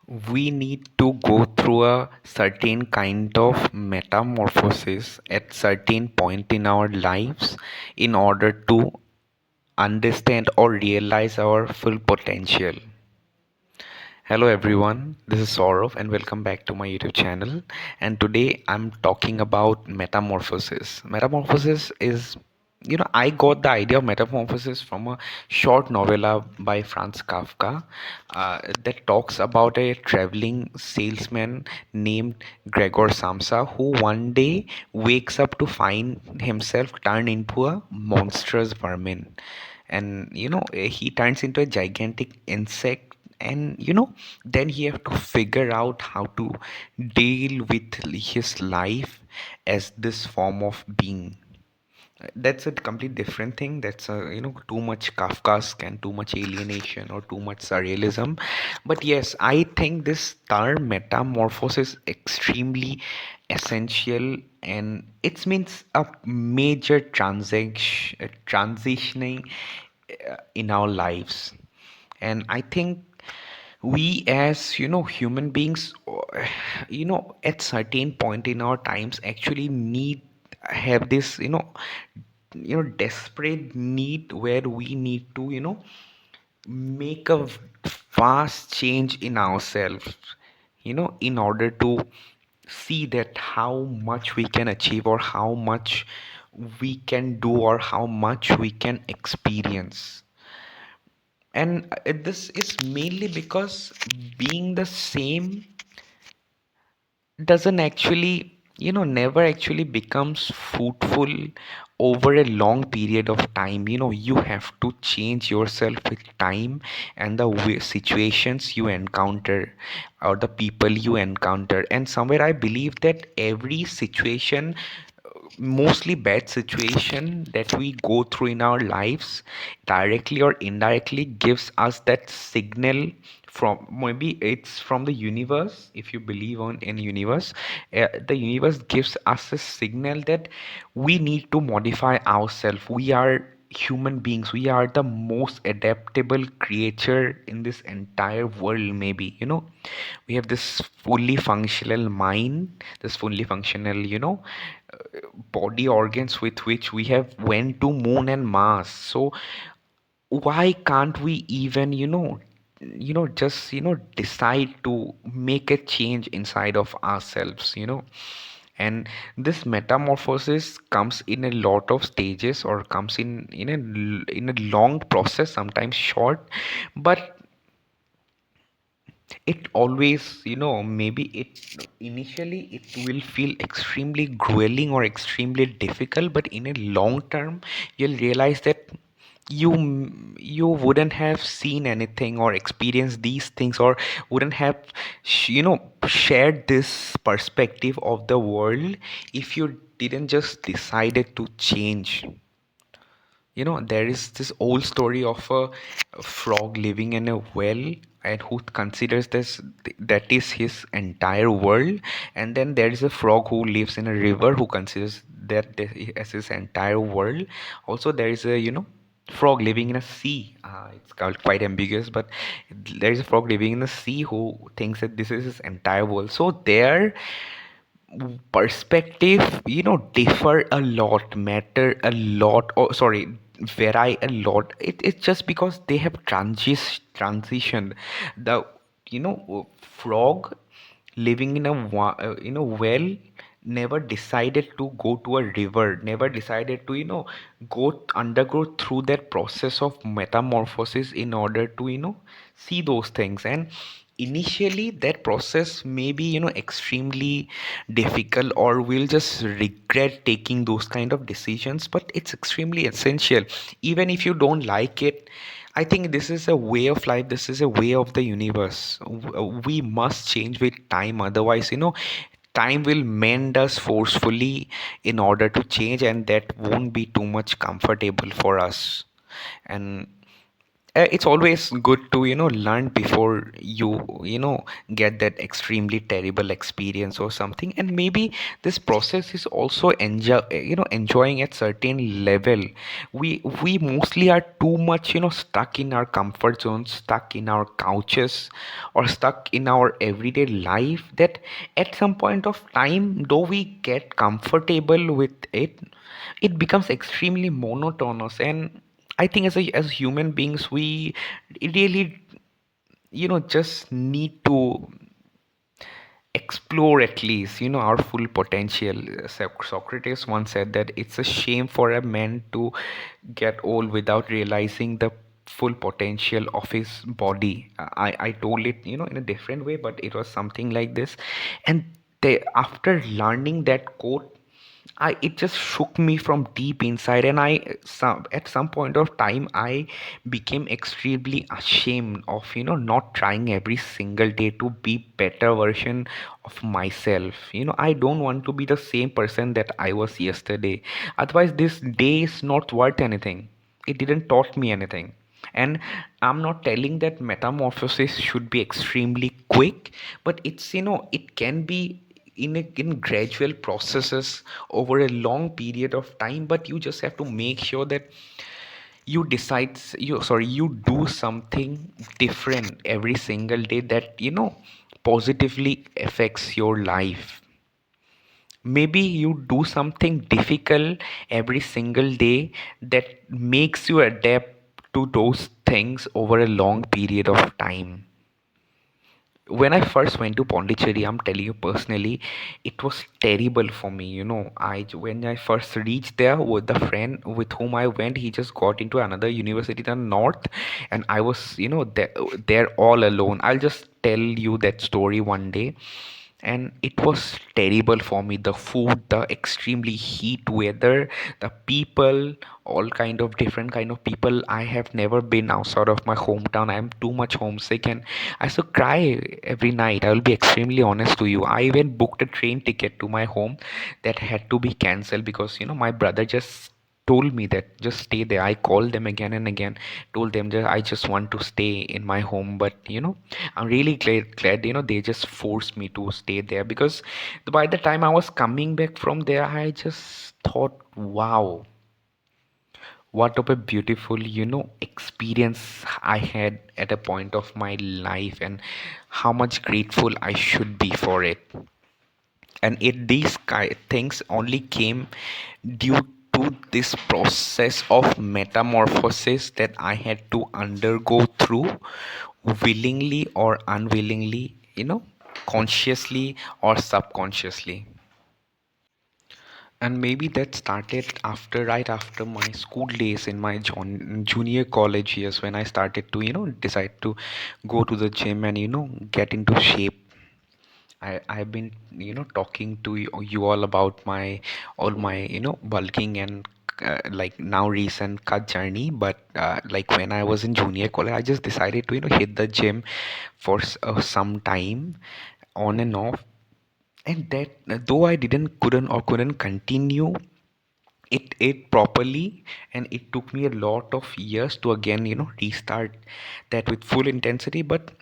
We need to go through a certain kind of metamorphosis at certain point in our lives in order to understand or realize our full potential. Hello everyone, this is Saurav and welcome back to my YouTube channel. And today I'm talking about metamorphosis. Metamorphosis is, I got the idea of metamorphosis from a short novella by Franz Kafka that talks about a traveling salesman named Gregor Samsa who one day wakes up to find himself turned into a monstrous vermin. And he turns into a gigantic insect, and then he have to figure out how to deal with his life as this form of being. That's a complete different thing. That's a too much Kafkaesque and too much alienation or too much surrealism. But yes, I think this term metamorphosis is extremely essential, and it means a major transitioning in our lives. And I think we as human beings at certain point in our times actually need have this desperate need where we need to make a vast change in ourselves, in order to see that how much we can achieve or how much we can do or how much we can experience. And this is mainly because being the same doesn't actually, never actually becomes fruitful over a long period of time. You have to change yourself with time and the situations you encounter or the people you encounter. And somewhere I believe that every situation, mostly bad situation that we go through in our lives, directly or indirectly gives us that signal from, maybe it's from the universe. If you believe on in universe, the universe gives us a signal that we need to modify ourselves. We are human beings, we are the most adaptable creature in this entire world. Maybe we have this fully functional mind, this fully functional body organs with which we have went to moon and Mars. So why can't we even just decide to make a change inside of ourselves? And this metamorphosis comes in a lot of stages, or comes in a long process, sometimes short. But it always, maybe it initially it will feel extremely grueling or extremely difficult, but in a long term you'll realize that you wouldn't have seen anything or experienced these things, or wouldn't have shared this perspective of the world if you didn't just decided to change. There is this old story of a frog living in a well, and who considers this that is his entire world. And then there is a frog who lives in a river who considers that as his entire world. Also, there is a frog living in a sea. It's called quite ambiguous, but there is a frog living in the sea who thinks that this is his entire world. So their perspective differ a lot, matter a lot, or sorry, vary a lot. It's just because they have transitioned. The frog living in a well never decided to go to a river, never decided to go undergo through that process of metamorphosis in order to see those things. And initially that process may be extremely difficult, or we'll just regret taking those kind of decisions, but it's extremely essential. Even if you don't like it, I think this is a way of life, this is a way of the universe. We must change with time, otherwise time will mend us forcefully in order to change, and that won't be too much comfortable for us. And It's always good to learn before you get that extremely terrible experience or something. And maybe this process is also enjoying at certain level. We mostly are too much stuck in our comfort zones, stuck in our couches, or stuck in our everyday life, that at some point of time, though we get comfortable with it, it becomes extremely monotonous. And I think as human beings, we really just need to explore at least our full potential. Socrates once said that it's a shame for a man to get old without realizing the full potential of his body. I told it in a different way, but it was something like this. And after learning that quote, it just shook me from deep inside. And at some point of time, I became extremely ashamed of not trying every single day to be better version of myself. I don't want to be the same person that I was yesterday. Otherwise, this day is not worth anything. It didn't taught me anything. And I'm not telling that metamorphosis should be extremely quick, but it's it can be in gradual processes over a long period of time. But you just have to make sure that you do something different every single day that positively affects your life. Maybe you do something difficult every single day that makes you adapt to those things over a long period of time. When I first went to Pondicherry, I'm telling you personally, it was terrible for me. When I first reached there with the friend with whom I went, he just got into another university in the north, and I was, there all alone. I'll just tell you that story one day. And it was terrible for me. The food, the extremely heat weather, the people, all kind of different kind of people. I have never been outside of my hometown. I am too much homesick, and I used to cry every night. I will be extremely honest to you. I even booked a train ticket to my home that had to be cancelled because my brother just told me that just stay there. I called them again and again, told them that I just want to stay in my home. But I'm really glad they just forced me to stay there, because by the time I was coming back from there, I just thought, wow, what of a beautiful experience I had at a point of my life, and how much grateful I should be for it. And these things only came due to this process of metamorphosis that I had to undergo through, willingly or unwillingly, consciously or subconsciously. And maybe that started right after my school days, in my junior college years, when I started to decide to go to the gym and get into shape. I've been talking to you all about all my bulking and like now recent cut journey. But like when I was in junior college, I just decided to hit the gym for some time, on and off. And that, though I didn't couldn't continue it properly, and it took me a lot of years to again restart that with full intensity. But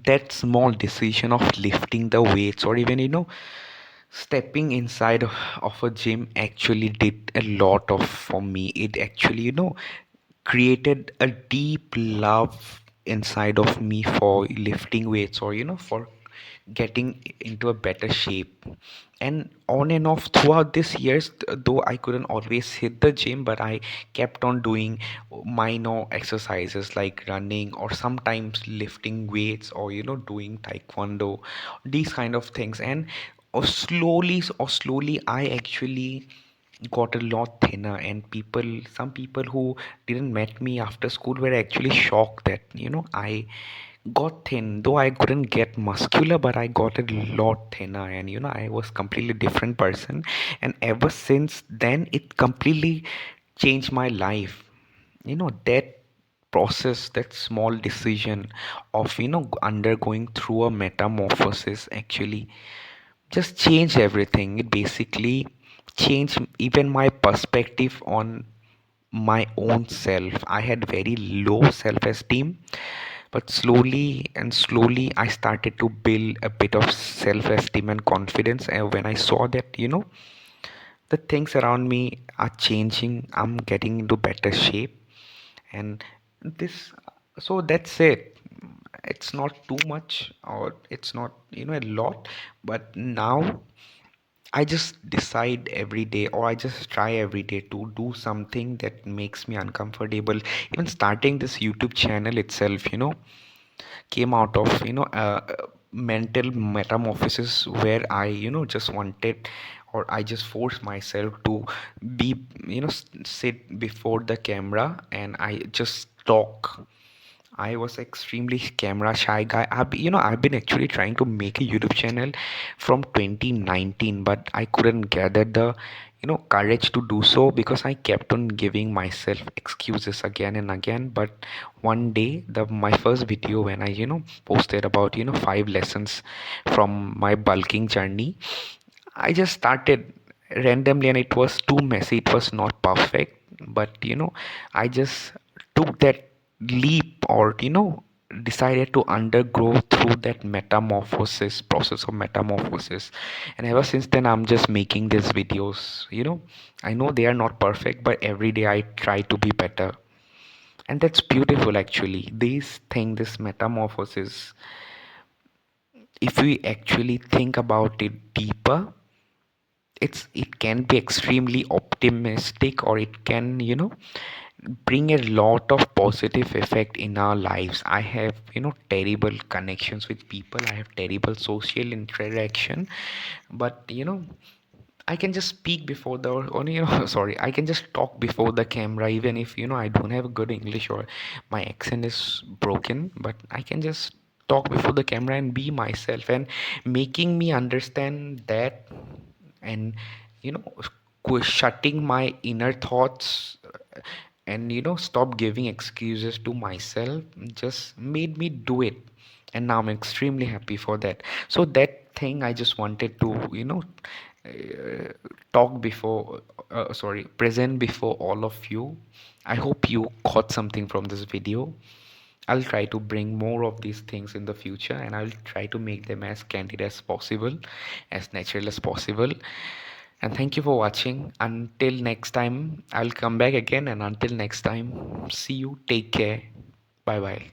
that small decision of lifting the weights, or even stepping inside of a gym, actually did a lot of for me. It actually created a deep love inside of me for lifting weights, or for getting into a better shape. And on and off throughout these years, though I couldn't always hit the gym, but I kept on doing minor exercises like running, or sometimes lifting weights, or doing taekwondo, these kind of things. And slowly I actually got a lot thinner. And some people who didn't met me after school were actually shocked that I got thin. Though I couldn't get muscular, but I got a lot thinner, and I was completely different person. And ever since then, it completely changed my life. That process, that small decision of undergoing through a metamorphosis, actually just changed everything. It basically changed even my perspective on my own self. I had very low self-esteem, but slowly and slowly I started to build a bit of self-esteem and confidence. And when I saw that, the things around me are changing, I'm getting into better shape. And this, so that's it. It's not too much, or it's not, a lot, but now I just decide every day, or I just try every day to do something that makes me uncomfortable. Even starting this YouTube channel itself, came out of, mental metamorphosis, where I, just wanted, or I just forced myself to be, sit before the camera and I just talk. I was extremely camera shy guy. I've been actually trying to make a YouTube channel from 2019, but I couldn't gather the, courage to do so, because I kept on giving myself excuses again and again. But one day, the my first video, when I, posted about, 5 lessons from my bulking journey, I just started randomly, and it was too messy. It was not perfect, but I just took that leap, or decided to undergo through that metamorphosis process of metamorphosis. And ever since then, I'm just making these videos. I know they are not perfect, but every day I try to be better. And that's beautiful, actually. This metamorphosis, if we actually think about it deeper, it can be extremely optimistic, or it can, bring a lot of positive effect in our lives. I have, terrible connections with people. I have terrible social interaction, but I can just speak before the, or sorry, I can just talk before the camera, even if I don't have a good English, or my accent is broken, but I can just talk before the camera and be myself, and making me understand that. And you know shutting my inner thoughts, and stop giving excuses to myself, just made me do it. And now I'm extremely happy for that. So that thing I just wanted to, uh, talk before, sorry, present before all of you. I hope you caught something from this video. I'll try to bring more of these things in the future, and I'll try to make them as candid as possible, as natural as possible. And thank you for watching. Until next time, I'll come back again. And until next time, see you. Take care. Bye bye.